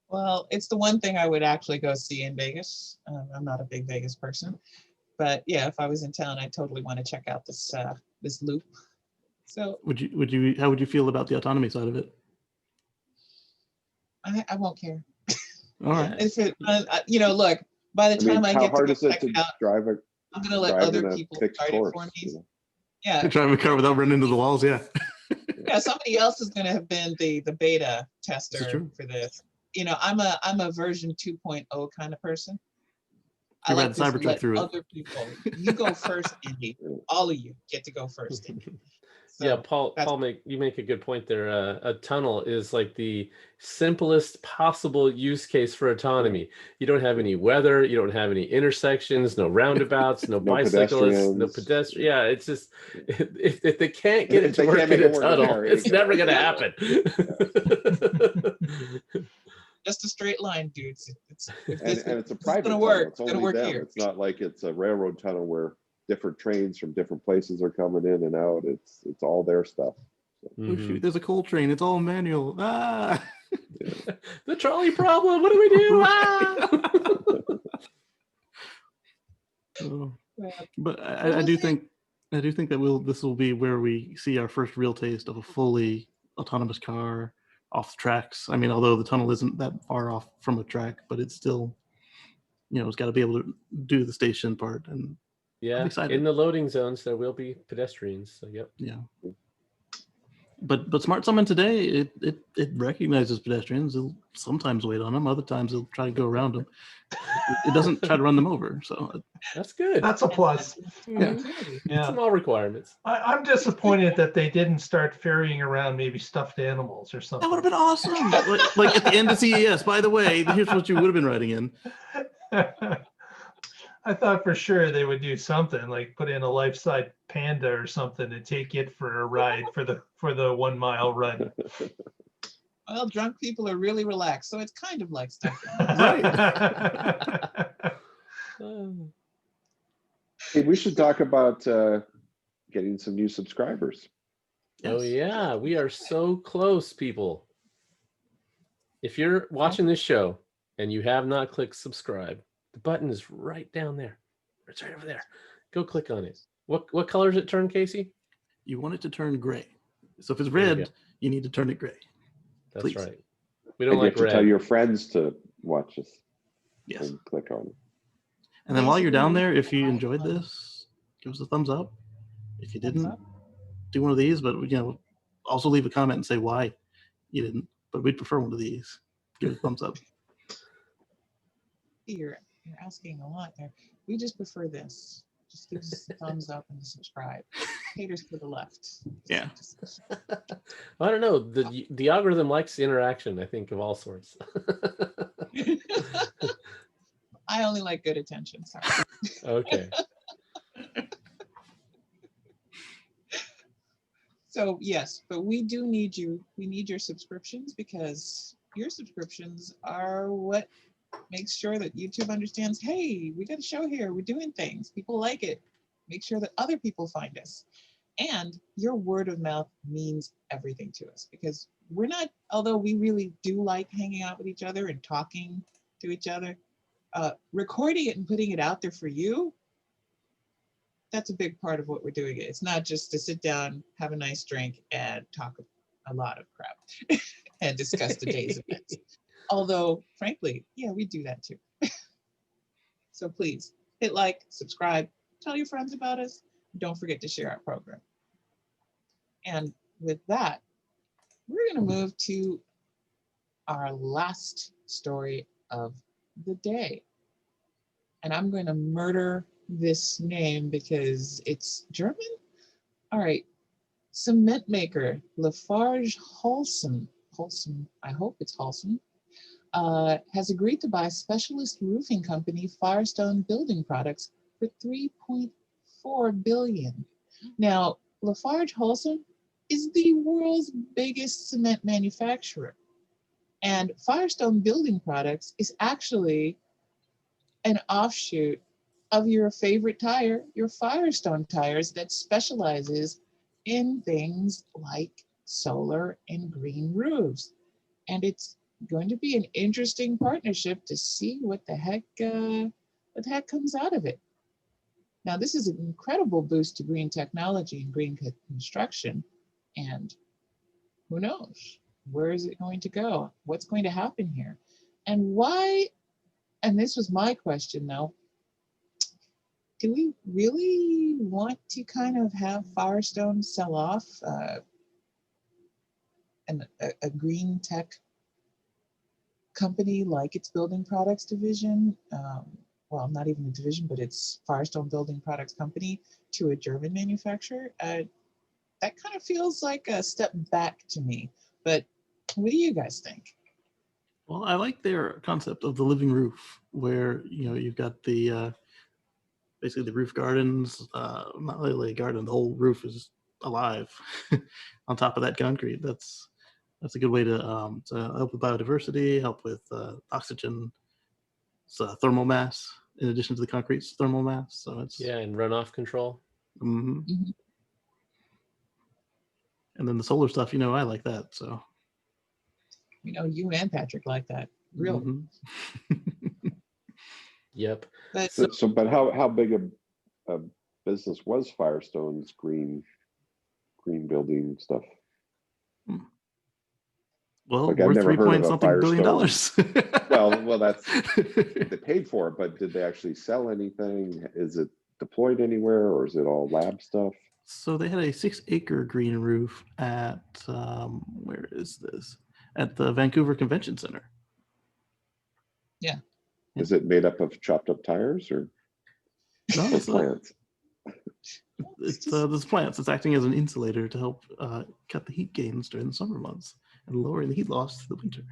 Well, it's the one thing I would actually go see in Vegas. I'm not a big Vegas person. But yeah, if I was in town, I totally want to check out this loop. So how would you feel about the autonomy side of it? I won't care. All right. If it, look, by the time I how get to hard go is it check to it out, drive a I'm gonna let drive other in a people fixed start it course? for me. You know? Yeah, Driving a car without running into the walls, yeah. yeah. Somebody else is gonna have been the beta tester true. for this. I'm a version 2.0 kind of person. I You like ride to Cybertruck let through it. other people. You go first, Indy. All of you get to go first, Indy. So Yeah, Paul, you make a good point there. A tunnel is like the simplest possible use case for autonomy. You don't have any weather, you don't have any intersections, no roundabouts, no bicyclists, no pedestrians. Yeah, it's just if they can't get it to work in a tunnel, it's never going to happen. just a straight line, dudes. And it's a private tunnel. Work, it's only them. here. It's not like it's a railroad tunnel where different trains from different places are coming in and out. It's all their stuff. Oh shoot, there's a coal train. It's all manual. Ah. The trolley problem. What do we do? Oh. But I do think that this will be where we see our first real taste of a fully autonomous car off the tracks. I mean, although the tunnel isn't that far off from a track, but it's still, it's got to be able to do the station part. And yeah, in the loading zones there will be pedestrians. So yep. Yeah. But Smart Summon today, it recognizes pedestrians. It'll sometimes wait on them. Other times it'll try to go around them. It doesn't try to run them over. So that's good. That's a plus. Yeah. Small requirements. I'm disappointed that they didn't start ferrying around maybe stuffed animals or something. That would have been awesome. like at the end of CES, by the way, here's what you would have been writing in. I thought for sure they would do something like put in a life-size panda or something to take it for a ride for the 1 mile run. Well, drunk people are really relaxed, so it's kind of like stuff. Right. Hey, we should talk about getting some new subscribers. Yes. Oh yeah, we are so close, people. If you're watching this show and you have not clicked subscribe, the button is right down there. It's right over there. Go click on it. What color does it turn, Casey? You want it to turn gray. So if it's red, you need to turn it gray. That's Please. right. We don't like red. You have to tell your friends to watch us. Yes. And click on it. And then while you're down there, if you enjoyed this, give us a thumbs up. If you didn't, do one of these, but also leave a comment and say why you didn't. But we'd prefer one of these. Give it a thumbs up. You're asking a lot there. We just prefer this. Just give us a thumbs up and subscribe. Haters to the left. Yeah. I don't know. The algorithm likes the interaction, I think, of all sorts. I only like good attention. Sorry. Okay. So yes, but we do need you. We need your subscriptions because your subscriptions are what makes sure that YouTube understands, hey, we got a show here. We're doing things. People like it. Make sure that other people find us. And your word of mouth means everything to us because we're not, although we really do like hanging out with each other and talking to each other, recording it and putting it out there for you, that's a big part of what we're doing. It's not just to sit down, have a nice drink, and talk a lot of crap and discuss the day's events. Although, frankly, yeah, we do that too. So please hit like, subscribe, tell your friends about us. Don't forget to share our program. And with that, we're going to move to our last story of the day. And I'm going to murder this name because it's German. All right. Cement maker Lafarge-Holcim, I hope it's Holcim, has agreed to buy specialist roofing company Firestone Building Products for $3.4 billion. Now, Lafarge-Holcim is the world's biggest cement manufacturer. And Firestone Building Products is actually an offshoot of your favorite tire, your Firestone tires, that specializes in things like solar and green roofs. And it's going to be an interesting partnership to see what the heck comes out of it. Now, this is an incredible boost to green technology and green construction, And who knows? Where is it going to go? What's going to happen here? And why? And this was my question though. Do we really want to kind of have Firestone sell off a green tech company like its building products division? Well, not even a division, but it's Firestone Building Products Company to a German manufacturer. That kind of feels like a step back to me. But what do you guys think? Well, I like their concept of the living roof, where you've got the basically the roof gardens. Not really a garden; the whole roof is alive on top of that concrete. That's a good way to help with biodiversity, help with oxygen, thermal mass, in addition to the concrete's thermal mass. So it's and runoff control. Mhm. Mhm. And then the solar stuff, I like that. So You and Patrick like that, really. Mhm. Yep. But But how big a business was Firestone's green building stuff? Well, Like, I've we're never three heard point of a something billion Firestone. dollars. Well, that's what they paid for it, but did they actually sell anything? Is it deployed anywhere, or is it all lab stuff? So they had a 6-acre green roof at where is this? At the Vancouver Convention Center. yeah, Is it made up of chopped up tires or No, it's plants? there's plants. It's acting as an insulator to help cut the heat gains during the summer months and lowering the heat loss to the winter.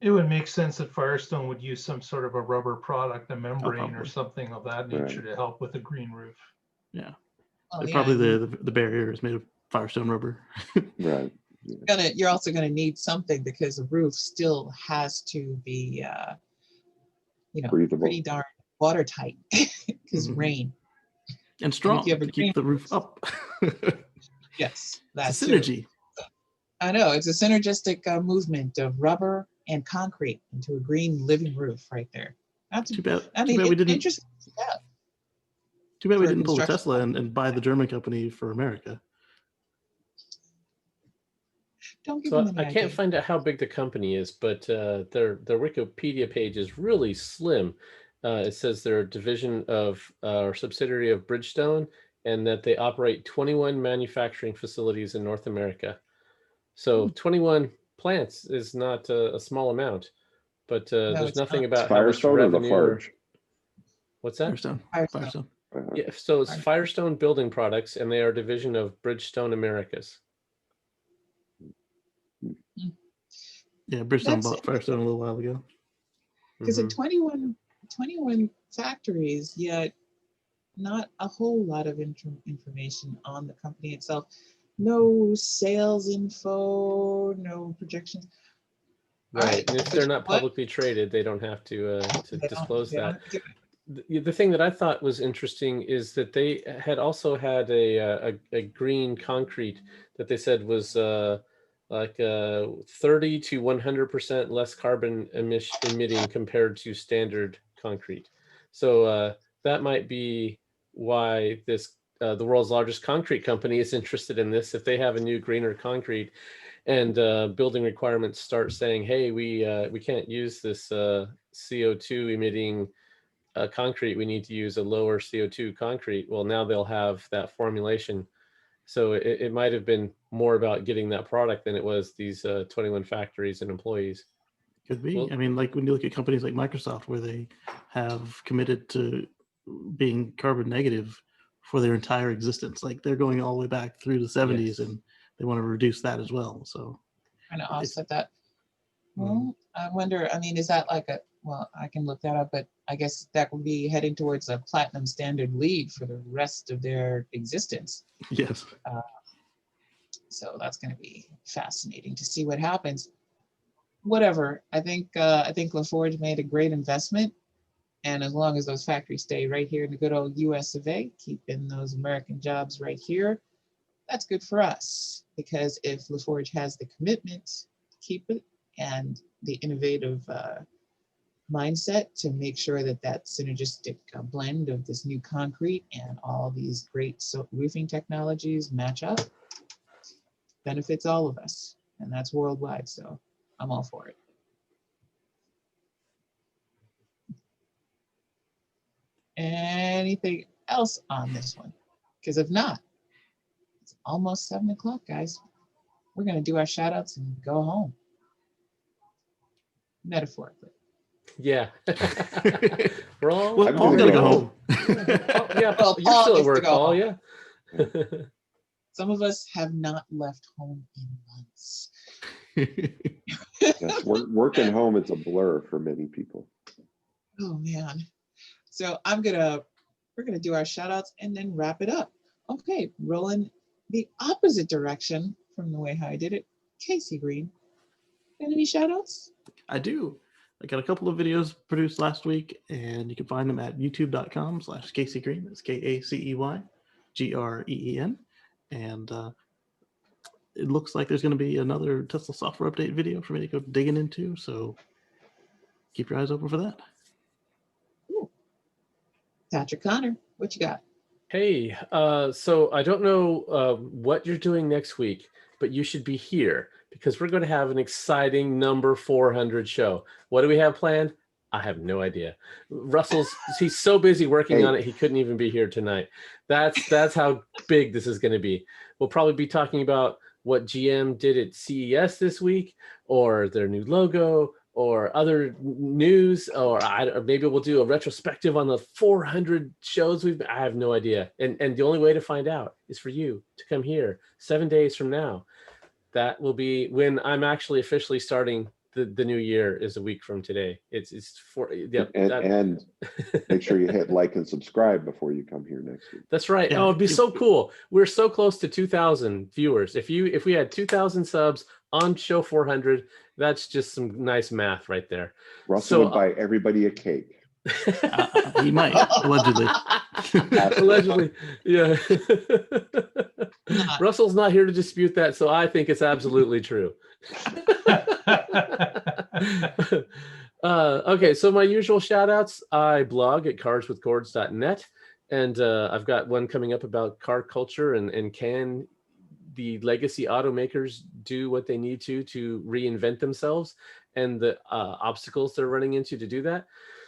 It would make sense that Firestone would use some sort of a rubber product, a membrane or probably. something of that nature to help with a green roof. Yeah. well, yeah, Probably and the barrier is made of Firestone rubber. Right. you're also gonna need something because the roof still has to be Breathable. pretty darn watertight because Mhm. rain. And strong you have a to keep the roof up. Yes, It's that's a synergy. I know it's a synergistic movement of rubber and concrete into a green living roof right there. That's, Too bad. I Too mean, bad we it's didn't. interesting. Yeah, Too bad we for didn't pull a construction. Tesla and buy the German company for America. Don't give So them I any can't idea. find out how big the company is, but their Wikipedia page is really slim. It says they're a division of or subsidiary of Bridgestone, and that they operate 21 manufacturing facilities in North America. So 21 plants is not a small amount, but No, there's it's nothing not. about how much Firestone or revenue or Lafarge? what's that? Firestone. Firestone. Firestone. Yeah, so it's Firestone. Firestone Building Products, and they are a division of Bridgestone Americas. Yeah, Bridgestone That's bought Firestone a little while ago. because Mhm. at 21 factories, yet not a whole lot of information on the company itself. No sales info, no projections. All Right, right, and if but they're you know not what? publicly traded, they don't have to disclose They don't that. have to do it. The thing that I thought was interesting is that they had also had a green concrete that they said was like 30 to 100% less carbon emitting compared to standard concrete. So that might be why this the world's largest concrete company is interested in this. If they have a new greener concrete, and building requirements start saying, "Hey, we can't use this CO2 emitting concrete. We need to use a lower CO2 concrete." Well, now they'll have that formulation. So it might have been more about getting that product than it was these 21 factories and employees. Could be. Well, I mean, like when you look at companies like Microsoft, where they have committed to being carbon negative for their entire existence, like they're going all the way back through the 70s, yes. and they want to reduce that as well. So Trying to it's offset that. Well, I wonder, I mean, is that like well, I can look that up, but I guess that would be heading towards a platinum standard lead for the rest of their existence. yes. So that's going to be fascinating to see what happens. Whatever. I think LaForge made a great investment. And as long as those factories stay right here in the good old US of A, keeping those American jobs right here, that's good for us. Because if LaForge has the commitment to keep it and the innovative mindset to make sure that that synergistic blend of this new concrete and all these great roofing technologies match up, benefits all of us, and that's worldwide. So I'm all for it. Anything else on this one? Because if not, it's almost 7 o'clock, guys. We're going to do our shout outs and go home. Metaphorically. Yeah. We're all, Well, I'm Paul's gonna gotta go go home. Yeah, Well, you're Paul still at gets to work, go Paul. home. Yeah. Some of us have not left home in months. Yes, work and home is a blur for many people. Oh man. So we're gonna do our shout outs and then wrap it up. Okay, rolling the opposite direction from the way how I did it. Casey Green. Got any shout outs? I do. I got a couple of videos produced last week, and you can find them at youtube.com/Casey Green. That's KACEYGREEN. And it looks like there's going to be another Tesla software update video for me to go digging into. So keep your eyes open for that. Ooh. Patrick Connor, what you got? Hey, so I don't know what you're doing next week, but you should be here because we're going to have an exciting number 400 show. What do we have planned? I have no idea. He's so busy working on it, he couldn't even be here tonight. That's how big this is going to be. We'll probably be talking about what GM did at CES this week, or their new logo, or other news, or maybe we'll do a retrospective on the 400 shows I have no idea. And the only way to find out is for you to come here 7 days from now. That will be when I'm actually officially starting the new year is a week from today. And make sure you hit like and subscribe before you come here next week. That's right. Yeah. Oh, it'd be so cool. We're so close to 2,000 viewers. If we had 2,000 subs on show 400, that's just some nice math right there. Russell would buy everybody a cake. He might, allegedly. Allegedly, yeah. Russell's not here to dispute that, so I think it's absolutely true. Okay, so my usual shout outs. I blog at carswithcords.net, and I've got one coming up about car culture and can the legacy automakers do what they need to reinvent themselves, and the obstacles they're running into to do that.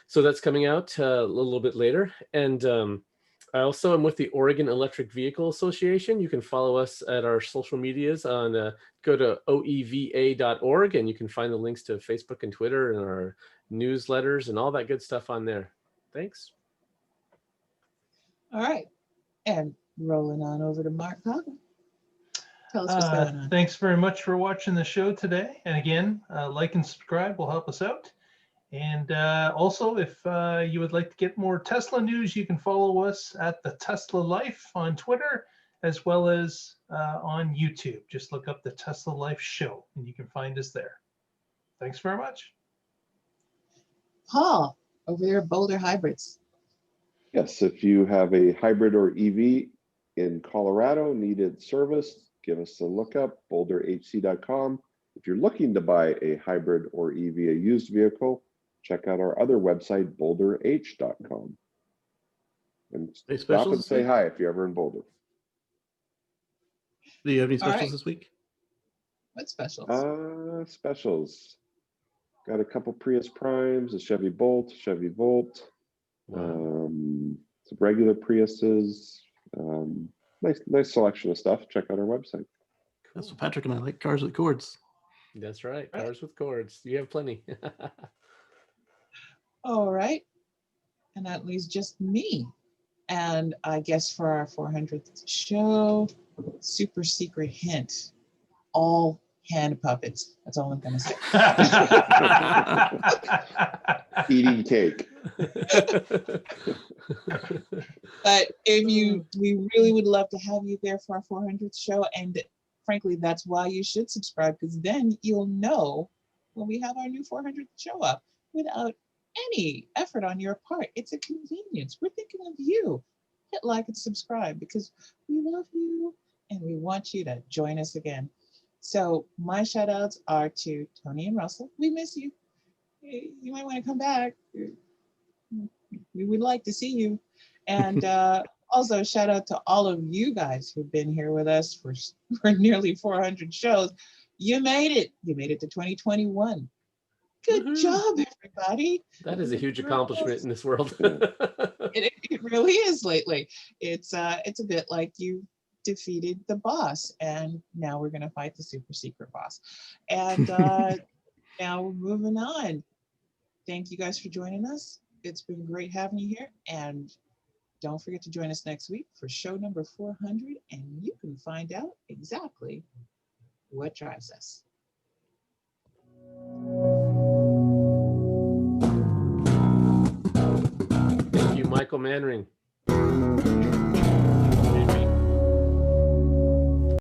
So that's coming out a little bit later. And I also am with the Oregon Electric Vehicle Association. You can follow us at our social medias on go to oeva.org, and you can find the links to Facebook and Twitter and our newsletters and all that good stuff on there. Thanks. All right. And rolling on over to Mark Coggle. Tell us what's going on. Thanks very much for watching the show today. And again, like and subscribe will help us out. And also, if you would like to get more Tesla news, you can follow us at the Tesla Life on Twitter, as well as on YouTube. Just look up the Tesla Life Show, and you can find us there. Thanks very much. Paul, over there at Boulder Hybrids. Yes, if you have a hybrid or EV in Colorado, needed service, give us a look up, boulderhc.com. If you're looking to buy a hybrid or EV, a used vehicle, check out our other website, boulderh.com. And stop and say hi if you're ever in Boulder. Do you have any specials this week? What specials? Specials. Got a couple Prius Primes, a Chevy Bolt, Chevy Volt, some regular Priuses. Nice selection of stuff. Check out our website. That's what Patrick and I like, cars with cords. That's right. Cars with cords. You have plenty. All right. And that leaves just me. And I guess for our 400th show, super secret hint, all hand puppets. That's all I'm going to say. Eating cake. But we really would love to have you there for our 400th show. And frankly, that's why you should subscribe, because then you'll know when we have our new 400th show up without any effort on your part. It's a convenience. We're thinking of you. Hit like and subscribe because we love you and we want you to join us again. So my shout outs are to Tony and Russell. We miss you. You might want to come back. We would like to see you. And Also, shout out to all of you guys who've been here with us for nearly 400 shows. You made it. You made it to 2021. Good Woohoo. job, everybody. That is a huge accomplishment in this world. It really is lately. It's a bit like you defeated the boss, and now we're going to fight the super secret boss. And now we're moving on. Thank you guys for joining us. It's been great having you here. And don't forget to join us next week for show number 400, and you can find out exactly what drives us. Thank you, Michael Manring.